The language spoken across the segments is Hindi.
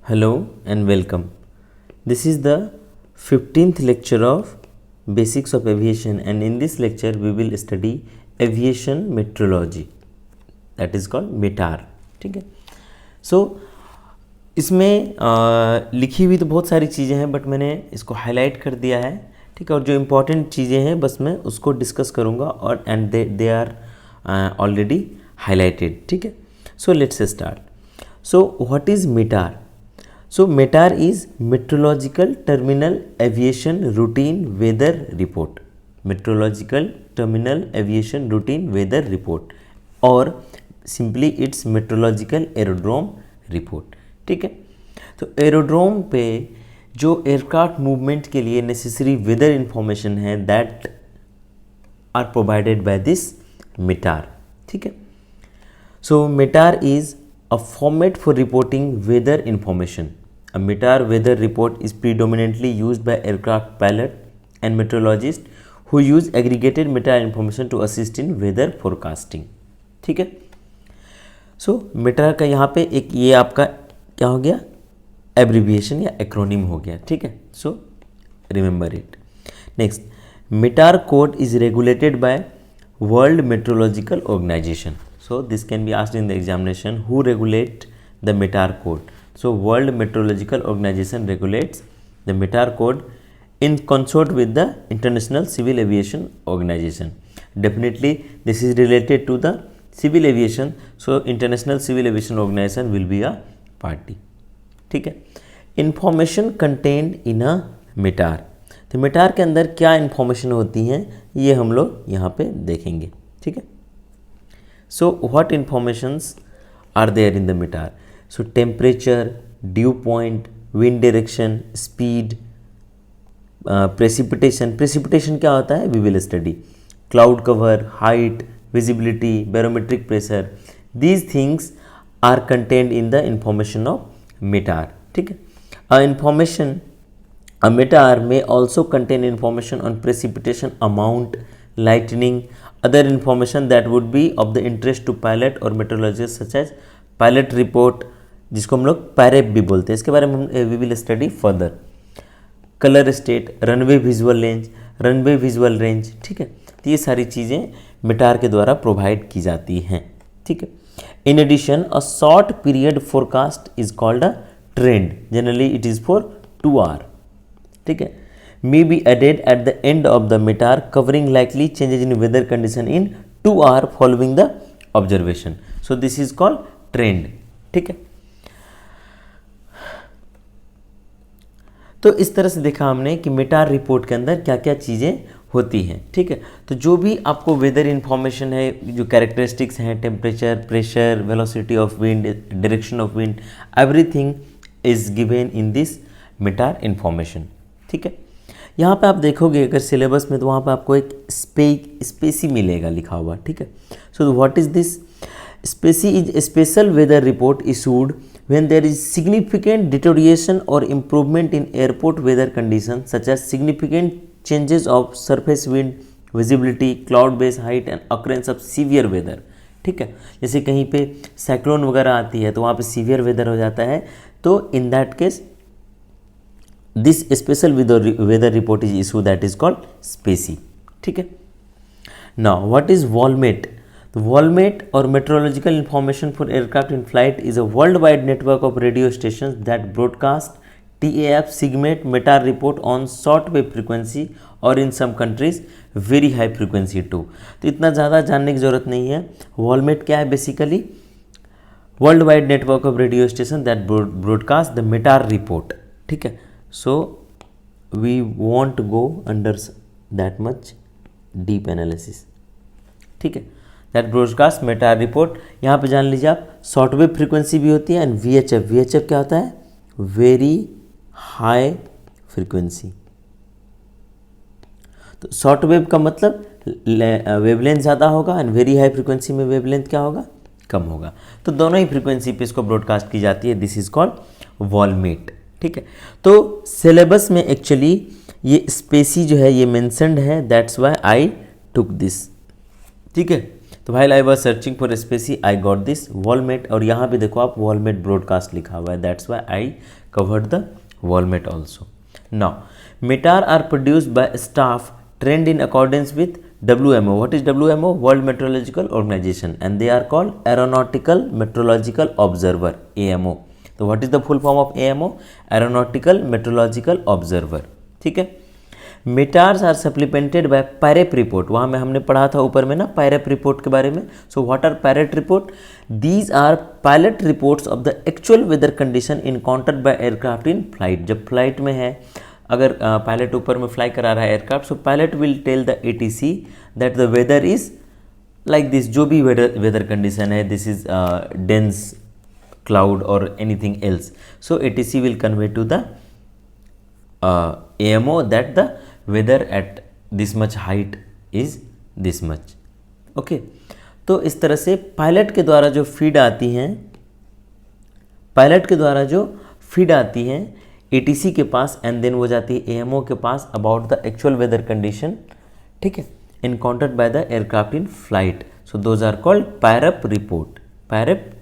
Hello and welcome. This is the 15th lecture of Basics of Aviation, and in this lecture we will study aviation metrology, that is called METAR. ठीक है. So इसमें लिखी हुई तो बहुत सारी चीज़ें हैं, बट मैंने इसको हाईलाइट कर दिया है. ठीक है. और जो इम्पोर्टेंट चीज़ें हैं बस मैं उसको डिस्कस करूँगा, और and they are already highlighted. ठीक है. So let's start. So what is METAR? So METAR is Meteorological Terminal Aviation Routine Weather Report. Meteorological Terminal Aviation Routine Weather Report, और simply it's Meteorological Aerodrome Report. ठीक है. तो एरोड्रोम पे जो एयरक्राफ्ट मूवमेंट के लिए नेसेसरी वेदर इंफॉर्मेशन है that are provided by this METAR. ठीक है. सो METAR is a format for reporting weather information. A METAR weather report is predominantly used by aircraft pilot and meteorologists who use aggregated METAR information to assist in weather forecasting. ठीक है. सो METAR का यहाँ पे एक ये आपका क्या हो गया, एब्रीविएशन या एक्रोनिम हो गया. ठीक है. सो remember it. Next, METAR code is regulated by World Meteorological Organization. So this can be asked in the examination, who regulate the METAR code? So World Meteorological Organization regulates the METAR code in consort with the International Civil Aviation Organization. Definitely this is related to the civil aviation, so International Civil Aviation Organization will be a party. ठीक है. Information contained in a METAR. तो METAR के अंदर क्या इन्फॉर्मेशन होती हैं ये हम लोग यहाँ पे देखेंगे. ठीक है. So what informations are there in the METAR? So temperature, dew point, wind direction, speed, precipitation. Precipitation क्या होता है? We will study. Cloud cover, height, visibility, barometric pressure. These things are contained in the information of METAR. ठीक है. A METAR may also contain information on precipitation amount, lightning, other information that would be of the interest to pilot or meteorologists, such as pilot report, जिसको हम लोग पैरेप भी बोलते हैं. इसके बारे में we will study further. Colour state, runway visual range. ठीक है. तो ये सारी चीज़ें METAR के द्वारा प्रोवाइड की जाती हैं. ठीक है. In addition a short period forecast is called a trend. Generally it is for 2 hour. ठीक है. may be added at the end of the METAR covering likely changes in weather condition in 2 hours following the observation. So this is called trend. ठीक है. तो इस तरह से देखा हमने कि METAR रिपोर्ट के अंदर क्या क्या चीज़ें होती हैं. ठीक है. तो जो भी आपको वेदर इंफॉर्मेशन है, जो कैरेक्टरिस्टिक्स हैं, temperature, pressure, velocity of wind, direction of wind, everything is given in this METAR information. ठीक है. यहाँ पे आप देखोगे अगर सिलेबस में, तो वहाँ पे आपको एक स्पेसी मिलेगा लिखा हुआ. ठीक है. So what is this? SPECI is special weather report issued when there is significant deterioration और improvement in airport weather condition such as significant changes of surface wind, visibility, cloud base height and occurrences of severe weather. ठीक है. जैसे कहीं पे साइक्लोन वगैरह आती है तो वहाँ पे सीवियर वेदर हो जाता है, तो in that case this special weather report is issue, that is called SPECI. ठीक है. Now what is WOLMET? The WOLMET or Meteorological Information for Aircraft in Flight is a worldwide network of radio stations that broadcast TAF SIGMET METAR report on short wave frequency or in some countries very high frequency too. तो इतना ज़्यादा जानने की ज़रूरत नहीं है. WOLMET क्या है? Basically world wide network of radio station that broadcast the METAR report. ठीक है. So we won't go under that much deep analysis. ठीक है. That broadcast METAR report. यहाँ पे जान लीजिए आप, शॉर्ट वेव फ्रीक्वेंसी भी होती है, एंड VHF क्या होता है? Very high frequency. तो शॉर्ट वेव का मतलब वेवलेंथ ज़्यादा होगा, एंड वेरी हाई फ्रीक्वेंसी में वेवलेंथ क्या होगा? कम होगा. तो दोनों ही फ्रीक्वेंसी पे इसको ब्रॉडकास्ट की जाती है. This is called WOLMET. ठीक है. तो सिलेबस में एक्चुअली ये स्पेसी जो है ये मेंशन्ड है, that's why I took this. ठीक है. तो while I was searching for species I got this Walmet, और यहाँ पे देखो आप Walmet broadcast लिखा हुआ है, that's why I covered the Walmet also. Now METAR are produced by staff trained in accordance with WMO. What is WMO? World Meteorological Organization, and they are called Aeronautical Meteorological Observer, AMO. तो what is the full form of AMO? Aeronautical Meteorological Observer. ठीक है. METARs are supplemented by PIREP report. वहाँ में हमने पढ़ा था ऊपर में ना PIREP report के बारे में. So what are PIREP report? These are pilot reports of the actual weather condition encountered by aircraft in flight. जब flight में है, अगर पायलट ऊपर में फ्लाई करा रहा है aircraft, so pilot will tell the ATC that the weather is like this. जो भी वेदर कंडीशन है, दिस इज डेंस क्लाउड और anything else, so ATC will convey to the AMO that the weather at this much height is this much. Okay, तो इस तरह से पायलट के द्वारा जो फीड आती हैं ATC के पास, एंड देन वो जाती है AMO के पास about the actual weather condition. ठीक है, encountered by the aircraft in flight. So those are called PIREP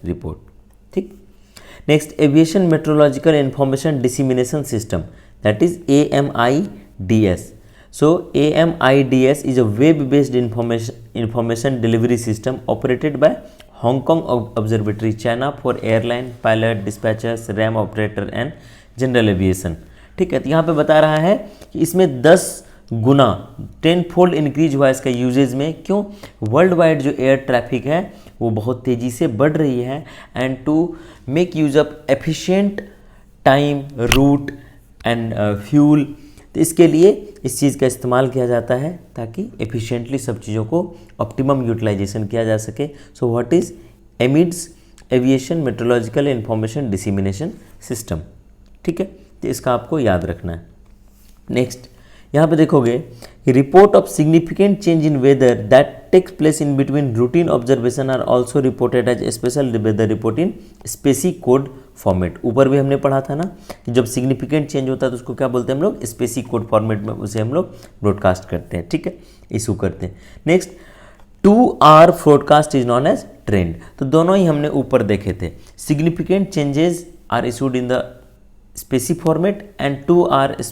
report. ठीक. Next, aviation meteorological information dissemination system, that is AMIDS. So AMIDS is a web-based information delivery system operated by Hong Kong Observatory, China, for airline, pilot, dispatchers, RAM operator and general aviation. ठीक है, तो यहाँ पे बता रहा है कि इसमें 10 गुना 10-fold इंक्रीज हुआ इसका यूजेज में. क्यों? वर्ल्ड वाइड जो एयर ट्रैफिक है वो बहुत तेज़ी से बढ़ रही है, and to make use of efficient time, route and fuel, तो इसके लिए इस चीज़ का इस्तेमाल किया जाता है ताकि एफिशिएंटली सब चीज़ों को ऑप्टिमम यूटिलाइजेशन किया जा सके. So what is AMIDS, aviation meteorological information dissemination system. ठीक है, तो इसका आपको याद रखना है. नेक्स्ट, यहाँ पे देखोगे कि report of significant change in weather that takes place in between routine observation are also reported as special weather report in SPECI code format. ऊपर भी हमने पढ़ा था ना कि जब सिग्निफिकेंट चेंज होता है तो उसको क्या बोलते हैं हम लोग? स्पेसी कोड फॉर्मेट में उसे हम लोग ब्रॉडकास्ट करते हैं. ठीक है, इशू करते हैं. Next, 2R broadcast is known as trend. तो दोनों ही हमने ऊपर देखे थे. Significant changes are issued in the SPECI format and 2R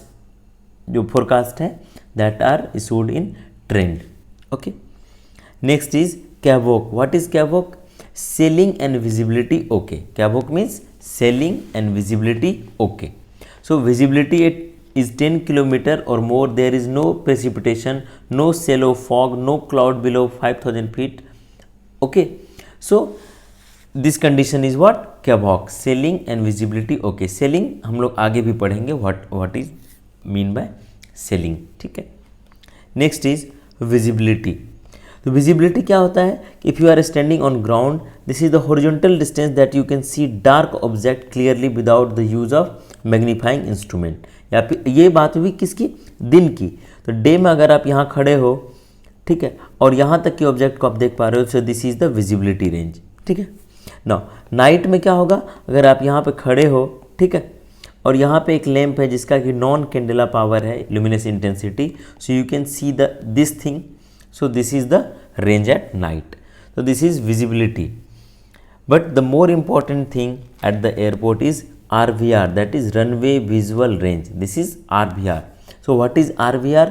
जो फोरकास्ट है that are issued in trend. Okay, next is CAVOK. What is CAVOK? Ceiling and visibility okay. CAVOK means ceiling and visibility okay. So visibility is 10 kilometer or more, there is no precipitation, no shallow fog, no cloud below 5000 feet. Okay, so this condition is what? CAVOK, ceiling and visibility okay. Ceiling हम लोग आगे भी पढ़ेंगे what is mean by ceiling. ठीक है, नेक्स्ट इज विजिबिलिटी. तो विजिबिलिटी क्या होता है? If you are standing on ground, this is the horizontal distance that you can see dark object clearly without the use of magnifying instrument. या फिर ये बात हुई किसकी? दिन की. तो डे में अगर आप यहाँ खड़े हो, ठीक है, और यहाँ तक के ऑब्जेक्ट को आप देख पा रहे हो, सो this is the visibility range. ठीक है. नाउ नाइट में क्या होगा? अगर आप यहाँ पे खड़े हो, ठीक है, और यहाँ पे एक लैंप है जिसका कि नॉन कैंडेला पावर है, luminous intensity, so you can see the this thing. So this is the range at night. So this is visibility. But the more important thing at the airport is RVR, that is runway visual range. This is RVR. So what is RVR?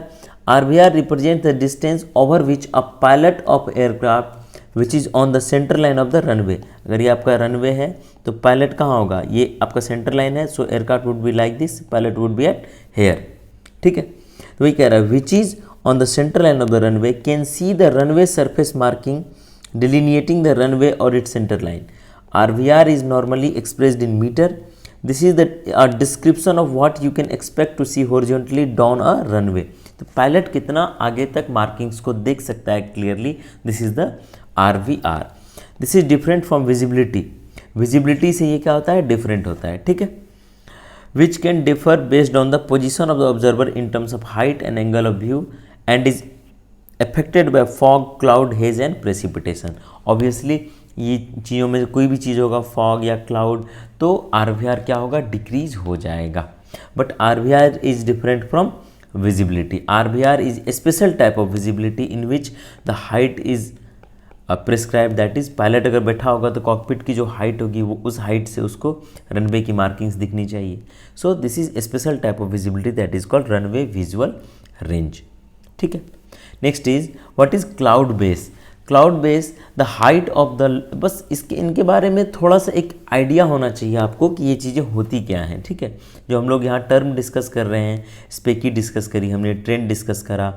RVR represents the distance over which a pilot of aircraft which is on the center line of the runway. अगर ये आपका runway है तो पायलट कहाँ होगा? ये आपका सेंटर लाइन है, so aircraft would be like this, pilot would be at here. ठीक है, तो वही कह रहा है which is on the center line of the runway can see the runway surface marking delineating the runway or its center line. RVR is normally expressed in meter. This is a description of what you can expect to see horizontally down a runway. तो पायलट कितना आगे तक मार्किंग्स को देख सकता है clearly, this is the RVR. This is different from visibility. Visibility से ये क्या होता है? डिफरेंट होता है. ठीक है, which can differ based on the position of the observer in terms of height and angle of view and is affected by fog, cloud, haze and precipitation. Obviously ये चीज़ों में कोई भी चीज़ होगा, फॉग या क्लाउड, तो RVR क्या होगा? डिक्रीज हो जाएगा. But RVR is different from visibility. RVR is a special type of visibility in which the height is prescribe, that is pilot अगर बैठा होगा तो कॉकपिट की जो हाइट होगी वो उस हाइट से उसको रनवे की मार्किंग्स दिखनी चाहिए. सो this is special type of visibility that is called runway visual range. ठीक है. Next is what is cloud base. Cloud base the height of the, बस इसके इनके बारे में थोड़ा सा एक आइडिया होना चाहिए आपको कि ये चीज़ें होती क्या हैं. ठीक है. जो हम लोग यहाँ टर्म डिस्कस कर रहे हैं, स्पेकी डिस्कस करी हमने, ट्रेंड डिस्कस करा,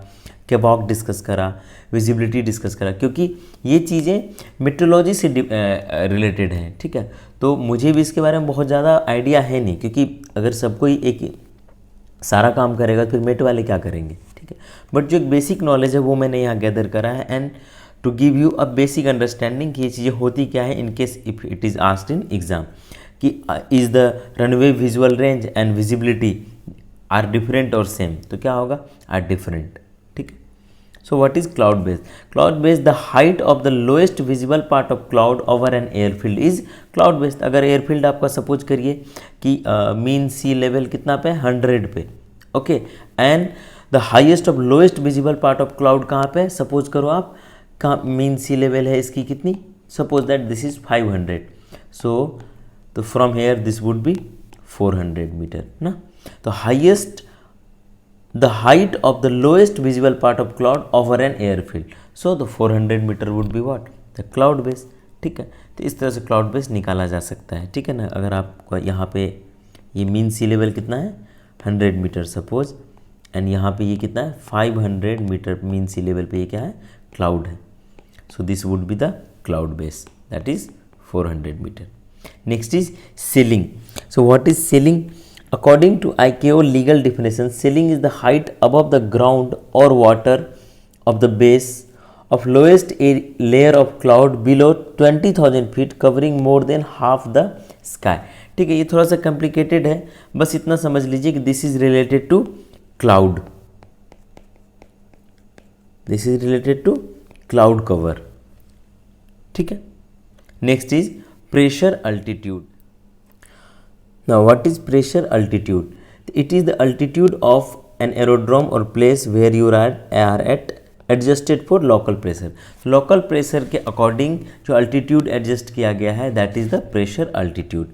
केवॉक डिस्कस करा, विजिबिलिटी डिस्कस करा, क्योंकि ये चीज़ें मेट्रोलॉजी से रिलेटेड हैं. ठीक है. तो मुझे भी इसके बारे में बहुत ज़्यादा आइडिया है नहीं, क्योंकि अगर सबको ही एक सारा काम करेगा तो फिर मेट वाले क्या करेंगे. ठीक है. बट जो एक बेसिक नॉलेज है वो मैंने यहाँ गैदर करा है, and to give you a basic understanding कि ये चीज़ें होती क्या है in case if it is asked in exam, कि is the runway visual range and visibility are different और सेम, तो क्या होगा, आर डिफरेंट. ठीक है. So what is cloud base. Cloud base the height of the lowest visible part of cloud over an airfield is cloud based. अगर एयरफील्ड आपका सपोज करिए कि मीन सी लेवल कितना पे, 100 पे. Okay. And the highest of lowest visible part of cloud कहाँ पे, सपोज करो आप, कहाँ मीन सी लेवल है इसकी कितनी, suppose that this is 500. So तो from here this would be 400 metre ना. तो highest the height of the lowest visible part of cloud over an airfield, so the 400 meter would be what, the cloud base. ठीक है. तो इस तरह से क्लाउड बेस निकाला जा सकता है. ठीक है ना. अगर आपको यहाँ पे ये मीन सी लेवल कितना है, 100 मीटर सपोज, एंड यहाँ पे ये कितना है, 500 मीटर मीन सी लेवल पे ये क्या है, क्लाउड है. So this would be the cloud base, that is 400 metre. Next is ceiling. So what is ceiling. According to ICAO legal definition, ceiling is the height above the ground or water of the base of lowest layer of cloud below 20,000 feet covering more than half the sky. ठीक है. ये थोड़ा सा complicated है, बस इतना समझ लीजिए कि this is related to cloud. This is related to cloud cover. ठीक है. Next is pressure altitude. Now what is pressure altitude? It is the altitude of an aerodrome or place where you are at adjusted for local pressure. Local pressure के according जो altitude adjust किया गया है, that is the pressure altitude.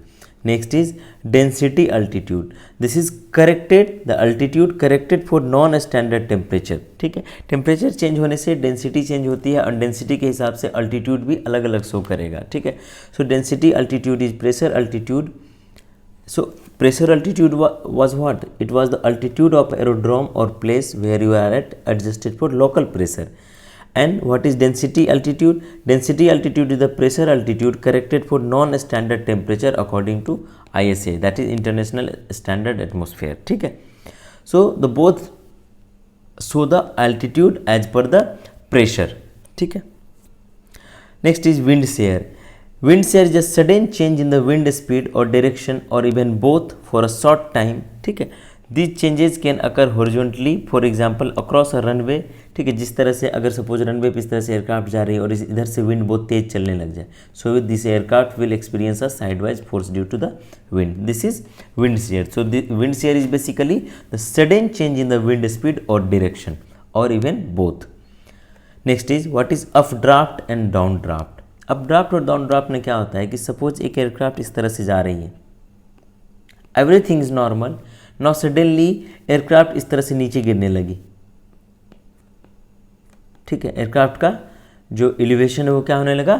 Next is density altitude. This is corrected, the altitude corrected for non-standard temperature. ठीक है. टेम्परेचर चेंज होने से डेंसिटी चेंज होती है, और डेंसिटी के हिसाब से अल्टीट्यूड भी अलग अलग शो करेगा. ठीक है. सो density altitude is pressure altitude. So pressure altitude was what? It was the altitude of aerodrome or place where you are at adjusted for local pressure. And what is density altitude? Density altitude is the pressure altitude corrected for non-standard temperature according to ISA, that is International Standard Atmosphere. ठीक है. So the both show the altitude as per the pressure. ठीक है. Next is wind shear. Wind shear is a sudden change in the wind speed or direction or even both for a short time. ठीक है. These changes can occur horizontally, for example across a runway. ठीक है. जिस तरह से अगर सपोज रनवे पे इस तरह से एयरक्राफ्ट जा रही है और इधर से विंड बहुत तेज चलने लग जाए, so with this aircraft will experience a sidewise force due to the wind. This is wind shear. So the wind shear is basically the sudden change in the wind speed or direction or even both. Next is what is updraft and downdraft. Updraft और डाउनड्राफ्ट में क्या होता है कि सपोज एक एयरक्राफ्ट इस तरह से जा रही है, everything is normal, now suddenly aircraft इस तरह से नीचे गिरने लगी. ठीक है. एयरक्राफ्ट का जो एलिवेशन है वो क्या होने लगा,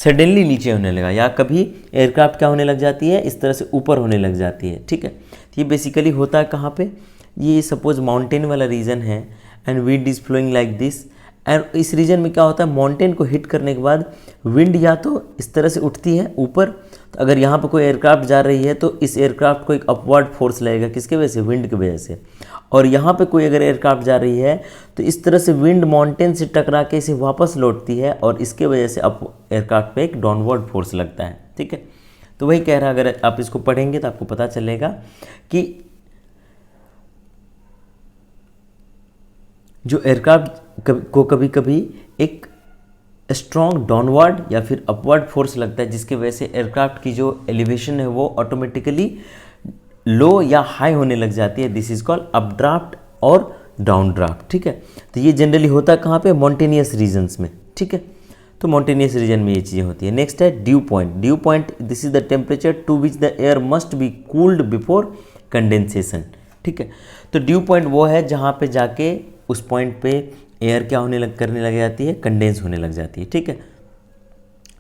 सडनली नीचे होने लगा, या कभी एयरक्राफ्ट क्या होने लग जाती है, इस तरह से ऊपर होने लग जाती है. ठीक है. तो ये बेसिकली होता है कहाँ पे, ये सपोज माउंटेन वाला रीजन है and wind is flowing like this, and इस रीजन में क्या होता है, माउंटेन को हिट करने के बाद विंड या तो इस तरह से उठती है ऊपर. तो अगर यहाँ पे कोई एयरक्राफ्ट जा रही है तो इस एयरक्राफ्ट को एक अपवर्ड फोर्स लगेगा, किसके वजह से, विंड की वजह से. और यहाँ पे कोई अगर एयरक्राफ्ट जा रही है तो इस तरह से विंड माउंटेन से टकरा के इसे वापस लौटती है, और इसके वजह से एयरक्राफ्ट पे एक डाउनवर्ड फोर्स लगता है. ठीक है. तो वही कह रहा है, अगर आप इसको पढ़ेंगे तो आपको पता चलेगा कि जो एयरक्राफ्ट को कभी कभी एक स्ट्रॉन्ग डाउनवर्ड या फिर अपवर्ड फोर्स लगता है, जिसकी वजह से एयरक्राफ्ट की जो एलिवेशन है वो ऑटोमेटिकली लो या हाई होने लग जाती है. दिस इज कॉल्ड अपड्राफ्ट और डाउनड्राफ्ट. ठीक है. तो ये जनरली होता है कहाँ पे, माउंटेनियस रीजन्स में. ठीक है. तो माउंटेनियस रीजन में ये चीज़ें होती है। नेक्स्ट है dew point. Dew point this is the temperature to which the air must be cooled before condensation. ठीक है, तो ड्यू पॉइंट वो है जहाँ पे जाके उस पॉइंट पे एयर क्या करने लग जाती है, कंडेंस होने लग जाती है। ठीक है,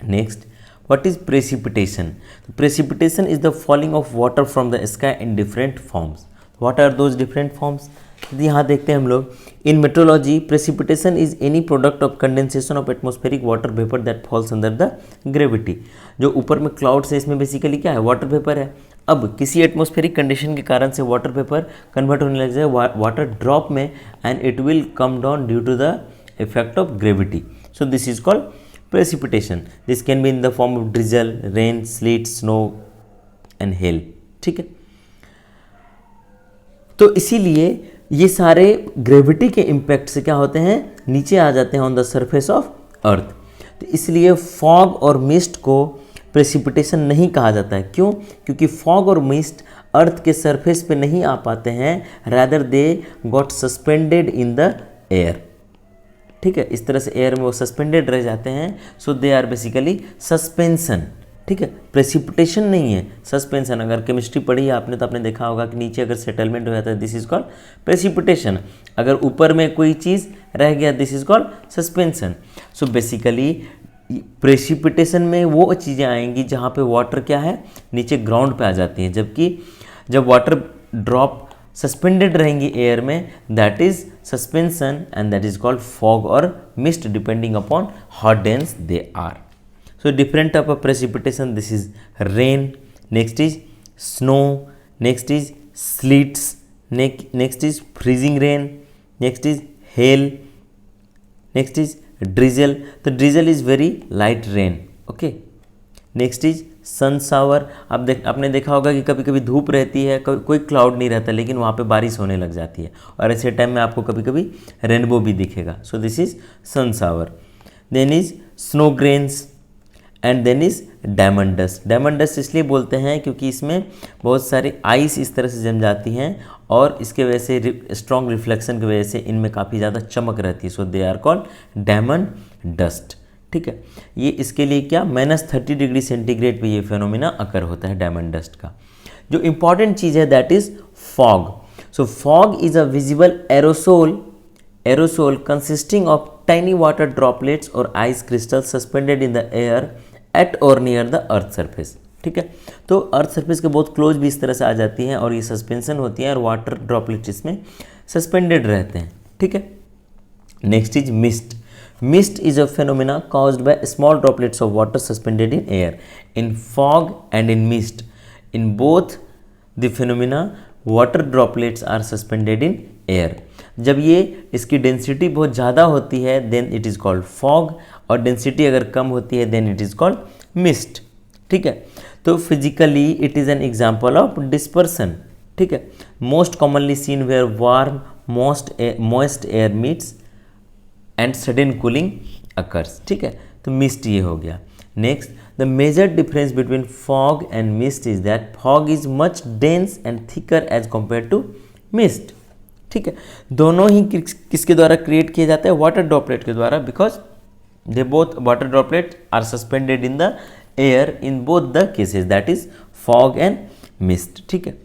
next what is precipitation. Precipitation is the falling of water from the sky in different forms. What are those different forms, यहाँ देखते हैं हम लोग। In meteorology precipitation is any product of condensation of atmospheric water vapour that falls under the gravity. जो ऊपर में क्लाउड्स है इसमें बेसिकली क्या है, वाटर वेपर है। अब किसी एटमॉस्फेरिक कंडीशन के कारण से वाटर वेपर कन्वर्ट होने लग जाए वाटर ड्रॉप में and it will come down due to the effect of gravity. So this is called precipitation. This can be in the form of drizzle, rain, sleet, snow and hail. ठीक है, तो इसीलिए ये सारे ग्रेविटी के इम्पैक्ट से क्या होते हैं, नीचे आ जाते हैं on the surface of earth. तो इसलिए फॉग और मिस्ट को प्रेसिपिटेशन नहीं कहा जाता है। क्यों? क्योंकि फॉग और मिस्ट अर्थ के सरफेस पे नहीं आ पाते हैं, rather they got suspended in the air. ठीक है, इस तरह से एयर में वो सस्पेंडेड रह जाते हैं। सो दे आर बेसिकली सस्पेंशन। ठीक है, प्रेसिपिटेशन नहीं है, सस्पेंशन। अगर केमिस्ट्री पढ़ी है आपने तो आपने देखा होगा कि नीचे अगर सेटलमेंट हो जाता है दिस इज कॉल्ड प्रेसिपिटेशन, अगर ऊपर में कोई चीज़ रह गया this is called suspension. So basically precipitation में वो चीज़ें आएंगी जहाँ पे वाटर क्या है, नीचे ग्राउंड पे आ जाती हैं, जबकि जब वाटर ड्रॉप सस्पेंडेड रहेंगी एयर में that is suspension and that is called fog और mist depending upon how dense they are. So different type of precipitation, this is rain, next is snow, next is sleets, next is freezing rain, next is hail, next is drizzle. The drizzle is very light rain. Okay, next is sun shower. आपने देखा होगा कि कभी कभी धूप रहती है, कोई क्लाउड नहीं रहता, लेकिन वहाँ पे बारिश होने लग जाती है और ऐसे टाइम में आपको कभी कभी रेनबो भी दिखेगा। So this is sun shower. Then is snow grains and then is diamond dust. Diamond dust इसलिए बोलते हैं क्योंकि इसमें बहुत सारी आइस इस तरह से जम जाती हैं और इसके वजह से स्ट्रॉन्ग रिफ्लेक्शन की वजह से इनमें काफ़ी ज़्यादा चमक रहती है। So they are called diamond dust. ठीक है, ये इसके लिए क्या -30 डिग्री सेंटीग्रेड पे ये फेनोमेना अकर होता है डायमंड डस्ट का। जो इंपॉर्टेंट चीज़ है that is fog. So fog is a visible aerosol consisting of tiny water droplets or ice crystals suspended in the air at or near the earth surface। ठीक है, तो अर्थ सरफेस के बहुत क्लोज भी इस तरह से आ जाती हैं और ये सस्पेंशन होती है और वाटर ड्रॉपलेट्स इसमें सस्पेंडेड रहते हैं। ठीक है, next is mist. Mist is a phenomena caused by small droplets of water suspended in air. In fog and in mist, in both the phenomena water droplets are suspended in air. जब ये इसकी डेंसिटी बहुत ज़्यादा होती है then it is called fog, और डेंसिटी अगर कम होती है then it is called mist. ठीक है, तो physically it is an example of dispersion. ठीक है, most commonly seen where warm moist air meets and sudden cooling occurs. ठीक है, तो मिस्ट ये हो गया। Next, the major difference between fog and mist is that fog is much dense and thicker as compare to mist. ठीक है, दोनों ही किसके द्वारा क्रिएट किए जाते हैं, वाटर ड्रॉपलेट के द्वारा, because they both water droplet are suspended in the air in both the cases that is fog and mist. ठीक है,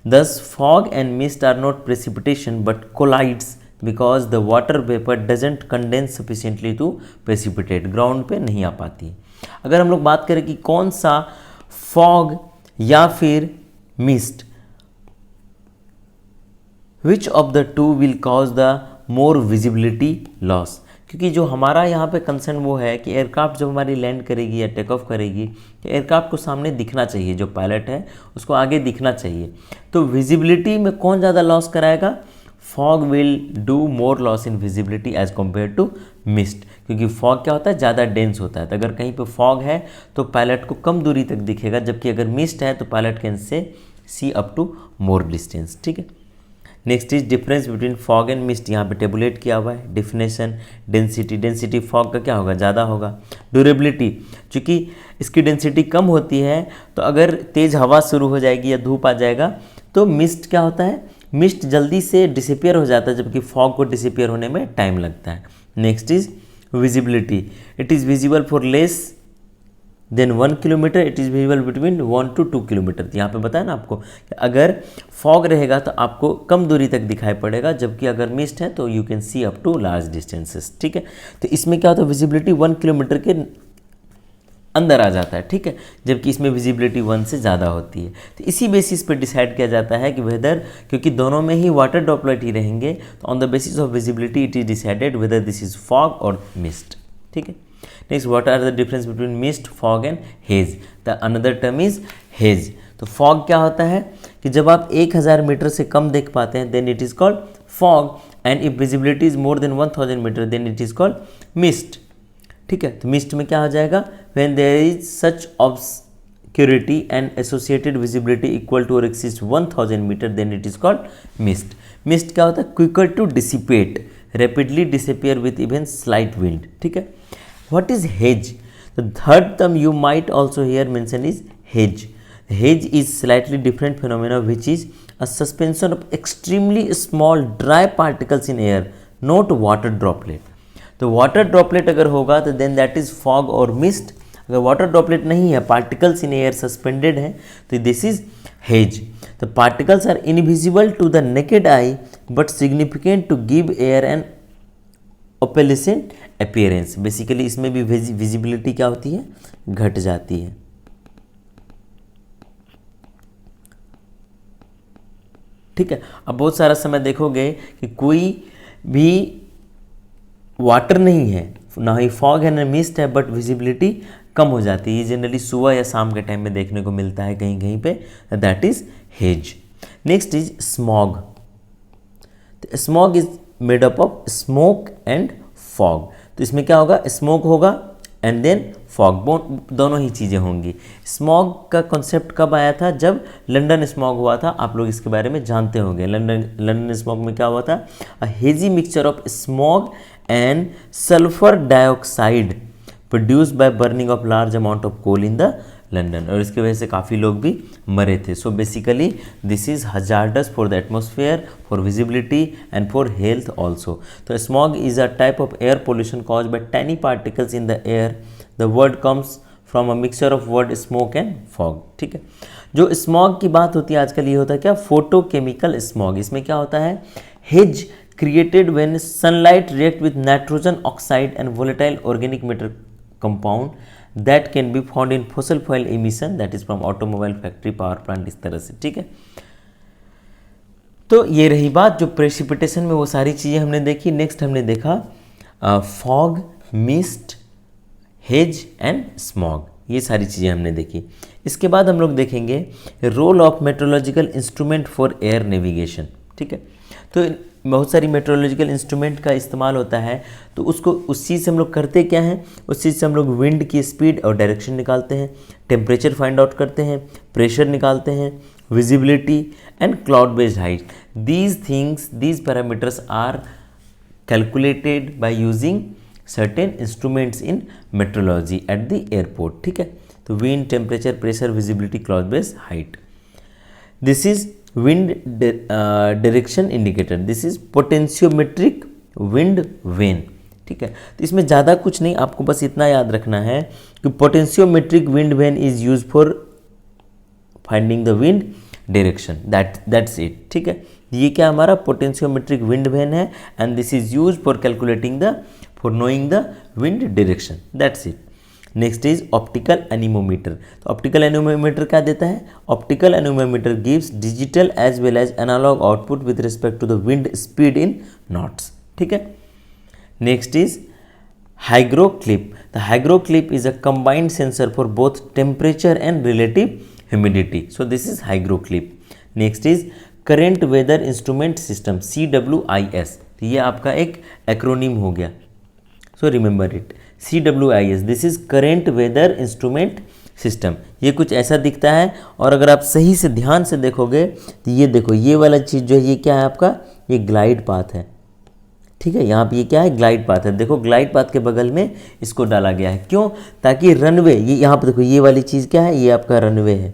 thus fog and mist are not precipitation but colloids because the water vapour doesn't condense sufficiently to precipitate, ground पे नहीं आ पाती है। अगर हम लोग बात करें कि कौन सा फॉग या फिर mist, which of the two will cause the more visibility loss, क्योंकि जो हमारा यहाँ पे कंसर्न वो है कि एयरक्राफ्ट जब हमारी लैंड करेगी या टेक ऑफ करेगी तो एयरक्राफ्ट को सामने दिखना चाहिए, जो पायलट है उसको आगे दिखना चाहिए। तो विजिबिलिटी में कौन ज़्यादा लॉस कराएगा, fog will do more loss in visibility as compare to mist, क्योंकि फॉग क्या होता है, ज़्यादा डेंस होता है। तो अगर कहीं पे फॉग है तो पायलट को कम दूरी तक दिखेगा, जबकि अगर मिस्ट है तो पायलट कैन से see up to more distance. ठीक है, next is difference between fog and mist, यहाँ पे टेबुलेट किया हुआ है। डिफिनेशन, डेंसिटी, डेंसिटी फॉग का क्या होगा, ज़्यादा होगा। ड्यूरेबिलिटी, चूँकि इसकी डेंसिटी कम होती है तो अगर तेज़ हवा शुरू हो जाएगी या धूप आ जाएगा तो मिस्ट क्या होता है, मिस्ट जल्दी से डिसअपियर हो जाता है, जबकि फॉग को डिसअपियर होने में टाइम लगता है। Next is visibility, it is visible for less than 1 kilometre, it is visible between 1 to 2 kilometre. यहाँ पे बताया ना आपको कि अगर फॉग रहेगा तो आपको कम दूरी तक दिखाई पड़ेगा, जबकि अगर मिस्ट है तो you can see up to large distances. ठीक है, तो इसमें क्या होता है, विजिबिलिटी 1 किलोमीटर के अंदर आ जाता है। ठीक है, जबकि इसमें विजिबिलिटी 1 से ज़्यादा होती है। तो इसी बेसिस पे डिसाइड किया जाता है कि वेदर, क्योंकि दोनों में ही वाटर ड्रॉपलेट ही रहेंगे, तो on the basis of visibility it is decided whether this is fog और मिस्ट। ठीक है, next, what are the difference between mist, fog and haze? The another term is haze. तो फॉग क्या होता है कि जब आप 1000 मीटर से कम देख पाते हैं then it is called fog, and if visibility is more than 1000 meter then it is called mist. ठीक है, तो मिस्ट में क्या हो जाएगा, when there is such obscurity and associated visibility equal to और exceed 1000 meter then it is called mist. Mist क्या होता है, quicker to dissipate, rapidly disappear with even slight wind. ठीक है, what is haze? The third term you might also here mention is hedge. Haze is slightly different phenomena which is a suspension of extremely small dry particles in air, not water droplet. तो वाटर ड्रॉपलेट अगर होगा तो देन दैट इज फॉग और मिस्ट। अगर वाटर ड्रॉपलेट नहीं है, पार्टिकल्स इन एयर सस्पेंडेड है, तो दिस इज हेज। तो particles are invisible to the naked eye but significant to give air an opalescent appearance. Basically इसमें भी विजिबिलिटी क्या होती है, घट जाती है। ठीक है, अब बहुत सारा समय देखोगे कि कोई भी वाटर नहीं है, ना ही फॉग है ना मिस्ट है, बट विजिबिलिटी कम हो जाती है। ये जनरली सुबह या शाम के टाइम में देखने को मिलता है कहीं कहीं पे, that is hedge. Next is smog. Smog is made up of smoke and fog. तो इसमें क्या होगा, स्मोक होगा एंड देन फॉग, दोनों ही चीज़ें होंगी। स्मॉग का कॉन्सेप्ट कब आया था, जब लंदन स्मॉग हुआ था। आप लोग इसके बारे में जानते होंगे। लंदन स्मॉग में क्या हुआ था, a hazy mixture of smog and sulphur dioxide produced by burning of large amount of coal in the London, और इसकी वजह से काफ़ी लोग भी मरे थे। So basically this is hazardous for the atmosphere, for visibility and for health also. तो smog is a type of air pollution cause by tiny particles in the air. The word comes from a mixture of word smoke and fog. ठीक है, जो स्मॉग की बात होती है आजकल, ये होता है क्या, फोटोकेमिकल स्मॉग। इसमें क्या होता है, hedge created when sunlight react with nitrogen oxide and volatile organic matter compound that can be found in fossil fuel emission, that is from automobile factory, power plant, इस तरह से। ठीक है, तो ये रही बात जो प्रेसिपिटेशन में वो सारी चीज़ें हमने देखी। नेक्स्ट हमने देखा fog, mist, hedge and smog, ये सारी चीज़ें हमने देखी। इसके बाद हम लोग देखेंगे role of meteorological instrument for air navigation. ठीक है, तो बहुत सारी मेट्रोलॉजिकल इंस्ट्रूमेंट का इस्तेमाल होता है, तो उसको उस चीज़ से हम लोग करते क्या हैं, उस चीज़ से हम लोग विंड की स्पीड और डायरेक्शन निकालते हैं, टेम्परेचर फाइंड आउट करते हैं, प्रेशर निकालते हैं, visibility and cloud based height. These parameters are calculated by using certain instruments in meteorology at the airport. ठीक है, तो wind, temperature, pressure, visibility, cloud based height. This is wind direction indicator, this is potentiometric wind vane। ठीक है, तो इसमें ज़्यादा कुछ नहीं, आपको बस इतना याद रखना है कि potentiometric wind vane is used for finding the wind direction, that's it। ठीक है, ये क्या हमारा potentiometric wind vane है, and this is used for calculating for knowing the wind direction, that's it। Next is optical anemometer. तो ऑप्टिकल एनीमोमीटर क्या देता है, optical anemometer gives digital as well as analog output with respect to the wind speed in knots. ठीक है, next is hygroclip. The hygroclip is a combined sensor for both temperature and relative humidity, so this is hygroclip. Next is current weather instrument system, CWIS। तो ये आपका एक एक्रोनिम हो गया, so remember it, CWIS, this is current weather instrument system. ये कुछ ऐसा दिखता है, और अगर आप सही से ध्यान से देखोगे तो ये देखो, ये वाला चीज़ जो है ये क्या है आपका, ये ग्लाइड पाथ है। ठीक है, यहाँ पे ये क्या है, ग्लाइड पाथ है। देखो ग्लाइड पाथ के बगल में इसको डाला गया है, क्यों, ताकि रनवे, ये यहाँ पे देखो ये वाली चीज़ क्या है, ये आपका रनवे है।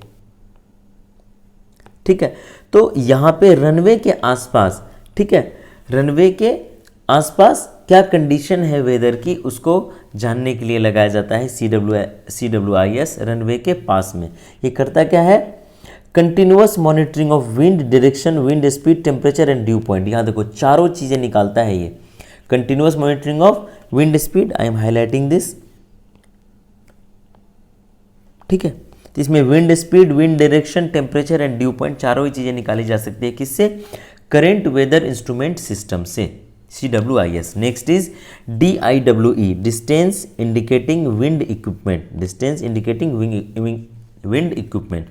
ठीक है, तो यहाँ पे रनवे के आसपास, ठीक है, रनवे के आसपास क्या कंडीशन है वेदर की उसको जानने के लिए लगाया जाता है CWIS रनवे के पास में। ये करता क्या है, continuous monitoring of wind direction, wind speed, temperature and dew point. यहाँ देखो चारों चीज़ें निकालता है ये। Continuous monitoring of wind speed, I am highlighting this, ठीक है। तो इसमें wind speed, wind direction, temperature and dew point चारों ही चीज़ें निकाली जा सकती है किससे, करेंट वेदर इंस्ट्रूमेंट सिस्टम से, CWIS। Next is DIWE, distance indicating wind equipment, distance indicating wind equipment.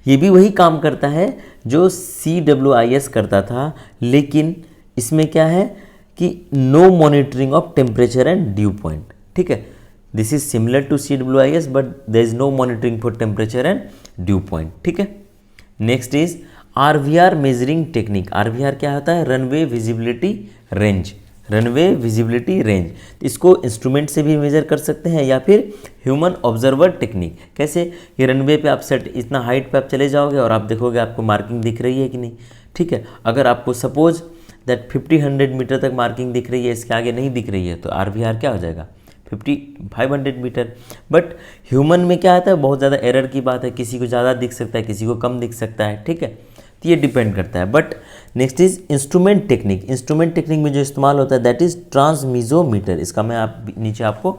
ये भी वही काम करता है जो CWIS करता था, लेकिन इसमें क्या है कि no monitoring of temperature and dew point, ठीक है। This is similar to CWIS but there is no monitoring for temperature and dew point, ठीक है। Next is RVR measuring technique. RVR क्या होता है, runway visibility range, runway visibility range. इसको इंस्ट्रूमेंट से भी मेजर कर सकते हैं या फिर ह्यूमन ऑब्जर्वर टेक्निक। कैसे, ये रनवे पे आप सेट इतना हाइट पे आप चले जाओगे और आप देखोगे आपको मार्किंग दिख रही है कि नहीं, ठीक है। अगर आपको सपोज दैट 50-100 मीटर तक मार्किंग दिख रही है, इसके आगे नहीं दिख रही है, तो RVR क्या हो जाएगा, 500 मीटर। बट ह्यूमन में क्या आता है, बहुत ज़्यादा एरर की बात है, किसी को ज़्यादा दिख सकता है, किसी को कम दिख सकता है, ठीक है। तो ये डिपेंड करता है। But next is instrument technique. Instrument technique में जो इस्तेमाल होता है दैट इज ट्रांसमिजोमीटर। इसका मैं नीचे आपको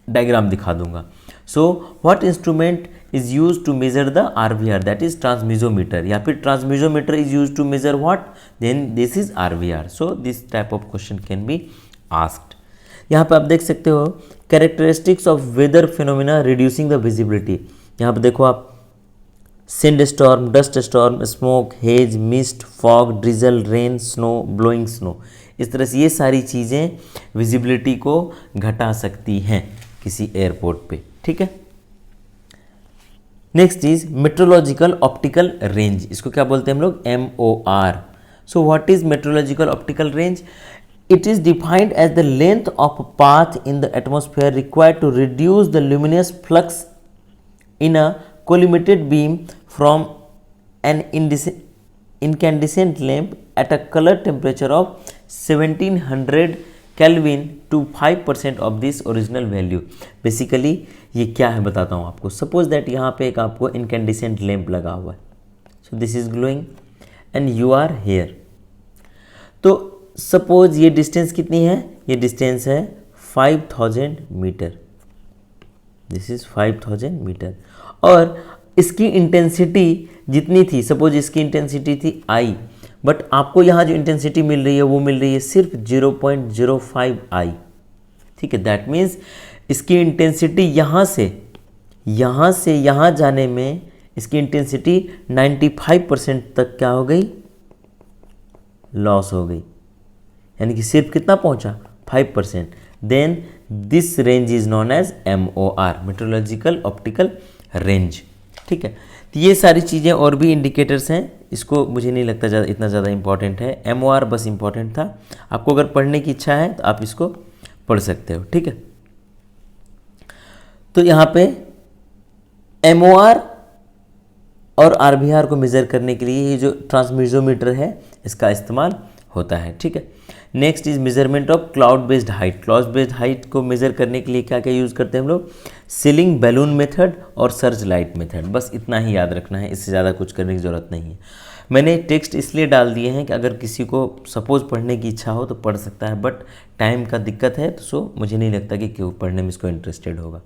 डायग्राम दिखा दूंगा। So what instrument is use to measure the RVR, that is transmissometer, या फिर transmissometer is use to measure what, then this is RVR। So this type of question can be asked. यहाँ पे आप देख सकते हो characteristics of weather phenomena reducing the visibility. यहाँ पे देखो आप, sand storm, dust storm, smoke, haze, mist, fog, drizzle, rain, snow, blowing snow. इस तरह से ये सारी चीज़ें विजिबिलिटी को घटा सकती हैं किसी एयरपोर्ट पे, ठीक है। Next is meteorological optical range. इसको क्या बोलते हैं हम लोग, MOR। So what is meteorological optical range? It is defined as the length of a path in the atmosphere required to reduce the luminous flux in a collimated beam from an incandescent lamp at a color temperature of 1700 Kelvin to 5% of this original value। Basically ये क्या है बताता हूँ आपको। Suppose that यहाँ पे एक आपको incandescent lamp लगा हुआ है, so this is glowing and you are here। तो सपोज ये डिस्टेंस कितनी है, ये डिस्टेंस है 5000 मीटर, दिस इज 5000 मीटर, और इसकी इंटेंसिटी जितनी थी, सपोज इसकी इंटेंसिटी थी I, बट आपको यहाँ जो इंटेंसिटी मिल रही है वो मिल रही है सिर्फ 0.05 I, ठीक है। दैट मीन्स इसकी इंटेंसिटी यहाँ से यहाँ जाने में इसकी इंटेंसिटी 95% तक क्या हो गई, लॉस हो गई, यानी कि सिर्फ कितना पहुंचा, 5%। Then this range is known as MOR, meteorological optical range, ठीक है। तो ये सारी चीज़ें और भी इंडिकेटर्स हैं, इसको मुझे नहीं लगता इतना ज़्यादा इंपॉर्टेंट है। MOR बस इंपॉर्टेंट था। आपको अगर पढ़ने की इच्छा है तो आप इसको पढ़ सकते हो, ठीक है। तो यहाँ पे MOR और RVR को मेज़र करने के लिए ये जो ट्रांसमिजोमीटर है इसका इस्तेमाल होता है, ठीक है। Next is measurement of cloud based height. Cloud based height को मेजर करने के लिए क्या क्या यूज़ करते हैं हम लोग, सीलिंग बैलून मेथड और सर्च लाइट मेथड। बस इतना ही याद रखना है, इससे ज़्यादा कुछ करने की ज़रूरत नहीं है। मैंने टेक्स्ट इसलिए डाल दिए हैं कि अगर किसी को सपोज पढ़ने की इच्छा हो तो पढ़ सकता है, बट टाइम का दिक्कत है तो सो मुझे नहीं लगता कि क्यों पढ़ने में इसको इंटरेस्टेड होगा।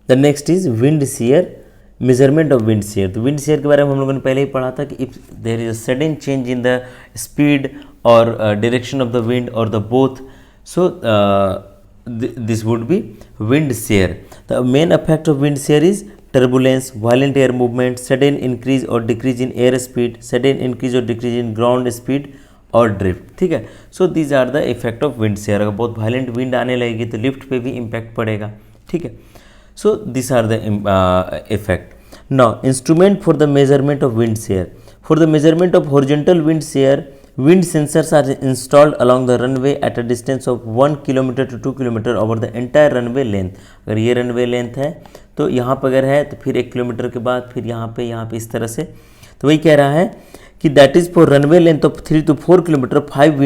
The next is wind shear, measurement of wind share. तो विंड शेयर के बारे में हम लोगों ने पहले ही पढ़ा था कि if there is a sudden change in the speed और डायरेक्शन ऑफ द विंड और the both, so this would be wind shear. The main effect of wind shear is turbulence, violent air movement, sudden increase और decrease in air speed, sudden increase और डिक्रीज इन ग्राउंड स्पीड और ड्रिफ्ट, ठीक है। So these are the effect of wind shear. अगर बहुत वायलेंट विंड आने लगेगी तो लिफ्ट पे भी इम्पैक्ट पड़ेगा, ठीक है। So these are the effect. Now instrument for the measurement of wind shear. For the measurement of horizontal wind shear, wind sensors are installed along the runway at a distance of 1 kilometer to 2 kilometer over the entire runway length. अगर ये runway length है तो यहाँ पर अगर है तो फिर 1 किलोमीटर के बाद फिर यहाँ पे इस तरह से। तो वही कह रहा है कि that is for runway length of 3 to 4 kilometer 5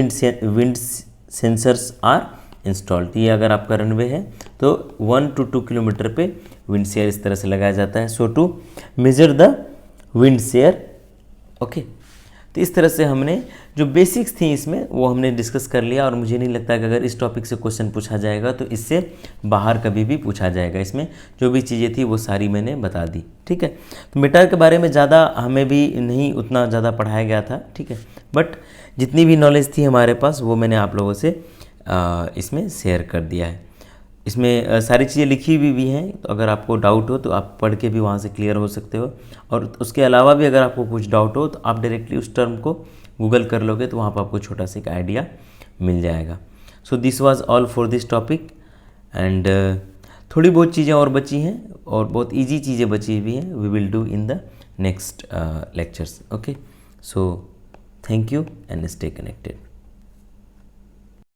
wind sensors are installed. ये अगर आपका रनवे है तो 1 to 2 किलोमीटर पे विंड शेयर इस तरह से लगाया जाता है। So to measure the wind shear, okay. तो इस तरह से हमने जो बेसिक्स थी इसमें वो हमने डिस्कस कर लिया, और मुझे नहीं लगता कि अगर इस टॉपिक से क्वेश्चन पूछा जाएगा तो इससे बाहर कभी भी पूछा जाएगा। इसमें जो भी चीज़ें थी वो सारी मैंने बता दी, ठीक है। तो मीटर के बारे में ज़्यादा हमें भी नहीं उतना ज़्यादा पढ़ाया गया था, ठीक है, बट जितनी भी नॉलेज थी हमारे पास वो मैंने आप लोगों से इसमें शेयर कर दिया है। इसमें सारी चीज़ें लिखी हुई भी हैं, तो अगर आपको डाउट हो तो आप पढ़ के भी वहाँ से क्लियर हो सकते हो। और उसके अलावा भी अगर आपको कुछ डाउट हो तो आप डायरेक्टली उस टर्म को गूगल कर लोगे तो वहाँ पर आपको छोटा सा एक आइडिया मिल जाएगा। So this was all for this topic, and थोड़ी बहुत चीज़ें और बची हैं और बहुत ईजी चीज़ें बची हुई हैं, we will do in the next lectures, okay. So thank you and stay connected.